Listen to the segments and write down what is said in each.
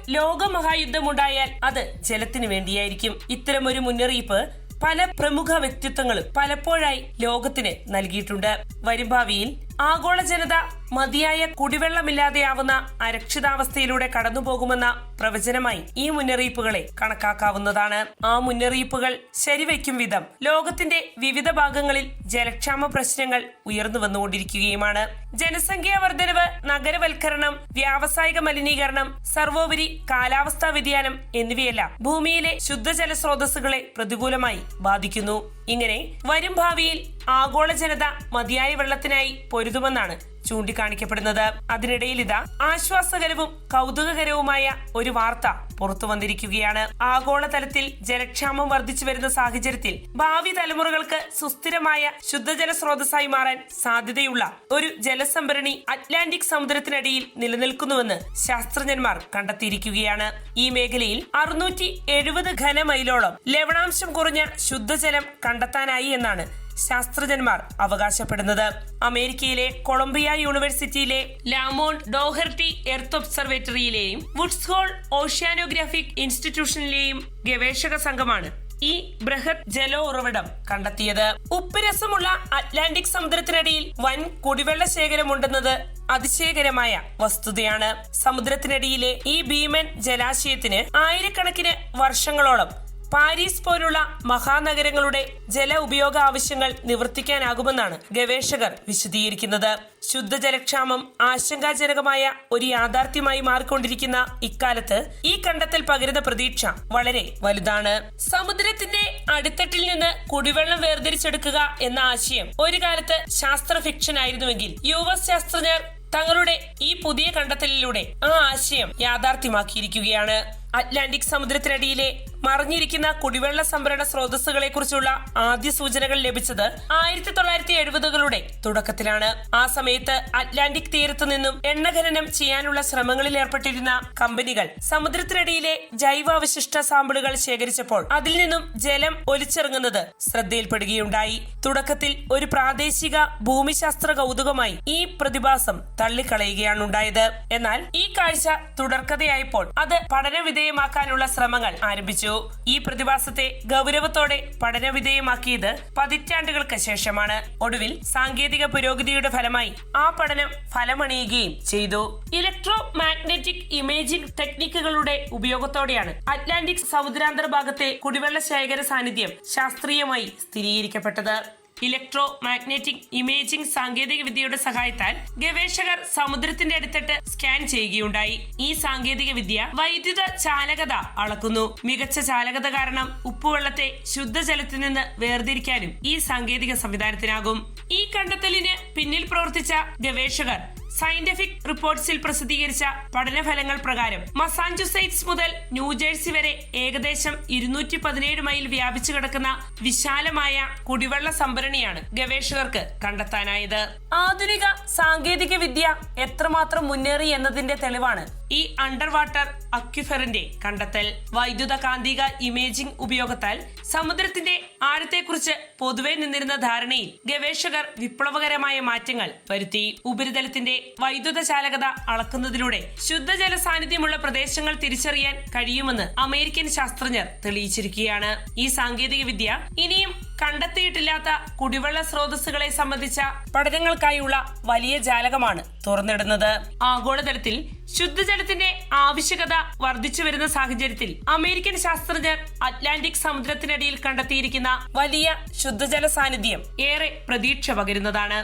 ലോകമഹായുദ്ധമുണ്ടായാൽ അത് ജലത്തിനു വേണ്ടിയായിരിക്കും. ഇത്തരമൊരു മുന്നറിയിപ്പ് പല പ്രമുഖ വ്യക്തിത്വങ്ങളും പലപ്പോഴായി ലോകത്തിന് നൽകിയിട്ടുണ്ട്. വരും ഭാവിയിൽ ആഗോള ജനത മതിയായ കുടിവെള്ളമില്ലാതെയാവുന്ന അരക്ഷിതാവസ്ഥയിലൂടെ കടന്നുപോകുമെന്ന പ്രവചനമായി ഈ മുന്നറിയിപ്പുകളെ കണക്കാക്കാവുന്നതാണ്. ആ മുന്നറിയിപ്പുകൾ ശരിവയ്ക്കും വിധം ലോകത്തിന്റെ വിവിധ ഭാഗങ്ങളിൽ ജലക്ഷാമ പ്രശ്നങ്ങൾ ഉയർന്നു വന്നുകൊണ്ടിരിക്കുകയുമാണ്. ജനസംഖ്യാ വർധനവ്, നഗരവൽക്കരണം, വ്യാവസായിക മലിനീകരണം, സർവോപരി കാലാവസ്ഥാ വ്യതിയാനം എന്നിവയെല്ലാം ഭൂമിയിലെ ശുദ്ധജല സ്രോതസ്സുകളെ പ്രതികൂലമായി ബാധിക്കുന്നു. ഇങ്ങനെ വരും ഭാവിയിൽ ആഗോള ജനത മതിയായ വെള്ളത്തിനായി പൊരുതുമെന്നാണ് ചൂണ്ടിക്കാണിക്കപ്പെടുന്നത്. അതിനിടയിൽ ഇതാ ആശ്വാസകരവും കൗതുകകരവുമായ ഒരു വാർത്ത പുറത്തു വന്നിരിക്കുകയാണ്. ആഗോളതലത്തിൽ ജലക്ഷാമം വർദ്ധിച്ചു വരുന്ന സാഹചര്യത്തിൽ ഭാവി തലമുറകൾക്ക് സുസ്ഥിരമായ ശുദ്ധജല സ്രോതസ്സായി മാറാൻ സാധ്യതയുള്ള ഒരു ജലസംഭരണി അറ്റ്ലാന്റിക് സമുദ്രത്തിനടിയിൽ നിലനിൽക്കുന്നുവെന്ന് ശാസ്ത്രജ്ഞന്മാർ കണ്ടെത്തിയിരിക്കുകയാണ്. ഈ മേഖലയിൽ 670 ഘനമൈലോളം ലവണാംശം കുറഞ്ഞ ശുദ്ധജലം കണ്ടെത്താനായി എന്നാണ് ശാസ്ത്രജ്ഞന്മാർ അവകാശപ്പെടുന്നത്. അമേരിക്കയിലെ കൊളംബിയ യൂണിവേഴ്സിറ്റിയിലെ ലാമോണ്ട് ഡോഹെർട്ടി എർത്ത് ഒബ്സർവേറ്ററിയിലെയും വുഡ്സ് ഹോൾ ഓഷ്യാനോഗ്രാഫിക് ഇൻസ്റ്റിറ്റ്യൂഷനിലെയും ഗവേഷക സംഘമാണ് ഈ ബൃഹത് ജല ഉറവിടം കണ്ടെത്തിയത്. ഉപ്പുരസമുള്ള അറ്റ്ലാന്റിക് സമുദ്രത്തിനടിയിൽ വൻ കുടിവെള്ള ശേഖരമുണ്ടെന്നത് അതിശയകരമായ വസ്തുതയാണ്. സമുദ്രത്തിനടിയിലെ ഈ ഭീമൻ ജലാശയത്തിന് ആയിരക്കണക്കിന് വർഷങ്ങളോളം പാരീസ് പോലുള്ള മഹാനഗരങ്ങളുടെ ജല ഉപയോഗ ആവശ്യങ്ങൾ നിവർത്തിക്കാനാകുമെന്നാണ് ഗവേഷകർ വിശദീകരിക്കുന്നത്. ശുദ്ധജലക്ഷാമം ആശങ്കാജനകമായ ഒരു യാഥാർത്ഥ്യമായി മാറിക്കൊണ്ടിരിക്കുന്ന ഇക്കാലത്ത് ഈ കണ്ടെത്തൽ പകരുന്ന പ്രതീക്ഷ വളരെ വലുതാണ്. സമുദ്രത്തിന്റെ അടിത്തട്ടിൽ നിന്ന് കുടിവെള്ളം വേർതിരിച്ചെടുക്കുക എന്ന ആശയം ഒരു കാലത്ത് ശാസ്ത്ര ഫിക്ഷൻ ആയിരുന്നുവെങ്കിൽ US ശാസ്ത്രജ്ഞർ തങ്ങളുടെ ഈ പുതിയ കണ്ടെത്തലിലൂടെ ആ ആശയം യാഥാർത്ഥ്യമാക്കിയിരിക്കുകയാണ്. അറ്റ്ലാന്റിക് സമുദ്രത്തിനടിയിലെ മറിഞ്ഞിരിക്കുന്ന കുടിവെള്ള സംഭരണ സ്രോതസ്സുകളെ കുറിച്ചുള്ള ആദ്യ സൂചനകൾ ലഭിച്ചത് 1970കളുടെ തുടക്കത്തിലാണ്. ആ സമയത്ത് അറ്റ്ലാന്റിക് തീരത്തു നിന്നും എണ്ണ ഖനനം ചെയ്യാനുള്ള ശ്രമങ്ങളിൽ ഏർപ്പെട്ടിരുന്ന കമ്പനികൾ സമുദ്രത്തിനടിയിലെ ജൈവാവശിഷ്ട സാമ്പിളുകൾ ശേഖരിച്ചപ്പോൾ അതിൽ നിന്നും ജലം ഒലിച്ചിറങ്ങുന്നത് ശ്രദ്ധയിൽപ്പെടുകയുണ്ടായി. തുടക്കത്തിൽ ഒരു പ്രാദേശിക ഭൂമിശാസ്ത്ര കൗതുകമായി ഈ പ്രതിഭാസം തള്ളിക്കളയുകയാണ് ഉണ്ടായത്. എന്നാൽ ഈ കാഴ്ച തുടർക്കഥയായപ്പോൾ അത് പഠനവിധേയമാക്കാനുള്ള ശ്രമങ്ങൾ ആരംഭിച്ചു. ഈ പ്രതിഭാസത്തെ ഗൗരവത്തോടെ പഠനവിധേയമാക്കിയത് പതിറ്റാണ്ടുകൾക്ക് ശേഷമാണ്. ഒടുവിൽ സാങ്കേതിക പുരോഗതിയുടെ ഫലമായി ആ പഠനം ഫലമണിയുകയും ചെയ്തു. ഇലക്ട്രോ മാഗ്നറ്റിക് ഇമേജിംഗ് ടെക്നിക്കുകളുടെ ഉപയോഗത്തോടെയാണ് അറ്റ്ലാന്റിക് സമുദ്രാന്തർഭാഗത്തെ കുടിവെള്ള ശേഖര സാന്നിധ്യം ശാസ്ത്രീയമായി സ്ഥിരീകരിക്കപ്പെട്ടത്. ഇലക്ട്രോ മാഗ്നറ്റിക് ഇമേജിംഗ് സാങ്കേതിക വിദ്യയുടെ സഹായത്താൽ ഗവേഷകർ സമുദ്രത്തിന്റെ അടിത്തട്ട് സ്കാൻ ചെയ്യുകയുണ്ടായി. ഈ സാങ്കേതിക വിദ്യ വൈദ്യുത ചാലകത അളക്കുന്നു. മികച്ച ചാലകത കാരണം ഉപ്പുവെള്ളത്തെ ശുദ്ധജലത്തിൽ നിന്ന് വേർതിരിക്കാനും ഈ സാങ്കേതിക സംവിധാനത്തിനാകും. ഈ കണ്ടെത്തലിന് പിന്നിൽ പ്രവർത്തിച്ച ഗവേഷകർ സയന്റിഫിക് റിപ്പോർട്ട്സിൽ പ്രസിദ്ധീകരിച്ച പഠനഫലങ്ങൾ പ്രകാരം മസാച്യുസെറ്റ്സ് മുതൽ ന്യൂജേഴ്സി വരെ ഏകദേശം 217 മൈൽ വ്യാപിച്ചു കിടക്കുന്ന വിശാലമായ കുടിവെള്ള സംഭരണിയാണ് ഗവേഷകർക്ക് കണ്ടെത്താനായത്. ആധുനിക സാങ്കേതിക വിദ്യ എത്രമാത്രം മുന്നേറി എന്നതിന്റെ തെളിവാണ് ഈ അണ്ടർ വാട്ടർ അക്വിഫറിന്റെ കണ്ടെത്തൽ. വൈദ്യുത കാന്തിക ഇമേജിംഗ് ഉപയോഗത്താൽ സമുദ്രത്തിന്റെ ആഴത്തെക്കുറിച്ച് പൊതുവെ നിന്നിരുന്ന ധാരണയിൽ ഗവേഷകർ വിപ്ലവകരമായ മാറ്റങ്ങൾ വരുത്തി. ഉപരിതലത്തിന്റെ വൈദ്യുത ചാലകത അളക്കുന്നതിലൂടെ ശുദ്ധജല സാന്നിധ്യമുള്ള പ്രദേശങ്ങൾ തിരിച്ചറിയാൻ കഴിയുമെന്ന് അമേരിക്കൻ ശാസ്ത്രജ്ഞർ തെളിയിച്ചിരിക്കുകയാണ്. ഈ സാങ്കേതിക വിദ്യ ഇനിയും കണ്ടെത്തിയിട്ടില്ലാത്ത കുടിവെള്ള സ്രോതസ്സുകളെ സംബന്ധിച്ച പഠനങ്ങൾക്കായുള്ള വലിയ ജാലകമാണ് തുറന്നിടുന്നത്. ആഗോളതലത്തിൽ ശുദ്ധജലത്തിന്റെ ആവശ്യകത വർദ്ധിച്ചു വരുന്ന സാഹചര്യത്തിൽ അമേരിക്കൻ ശാസ്ത്രജ്ഞർ അറ്റ്ലാന്റിക് സമുദ്രത്തിനടിയിൽ കണ്ടെത്തിയിരിക്കുന്ന വലിയ ശുദ്ധജല സാന്നിധ്യം ഏറെ പ്രതീക്ഷ പകരുന്നതാണ്.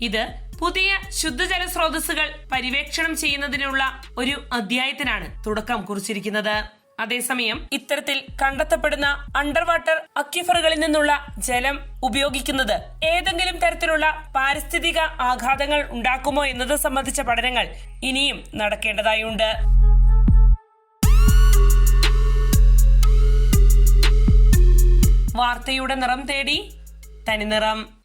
ഇത് പുതിയ ശുദ്ധജല സ്രോതസ്സുകൾ പര്യവേക്ഷണം ചെയ്യുന്നതിനുള്ള ഒരു അധ്യായത്തിനാണ് തുടക്കം കുറിച്ചിരിക്കുന്നത്. അതേസമയം ഇത്തരത്തിൽ കണ്ടെത്തപ്പെടുന്ന അണ്ടർ വാട്ടർ അക്വിഫറുകളിൽ നിന്നുള്ള ജലം ഉപയോഗിക്കുന്നത് ഏതെങ്കിലും തരത്തിലുള്ള പാരിസ്ഥിതിക ആഘാതങ്ങൾ ഉണ്ടാക്കുമോ എന്നത് സംബന്ധിച്ച പഠനങ്ങൾ ഇനിയും നടക്കേണ്ടതായുണ്ട്. വാർത്തയുടെ നിറം തേടി തനിനിറം.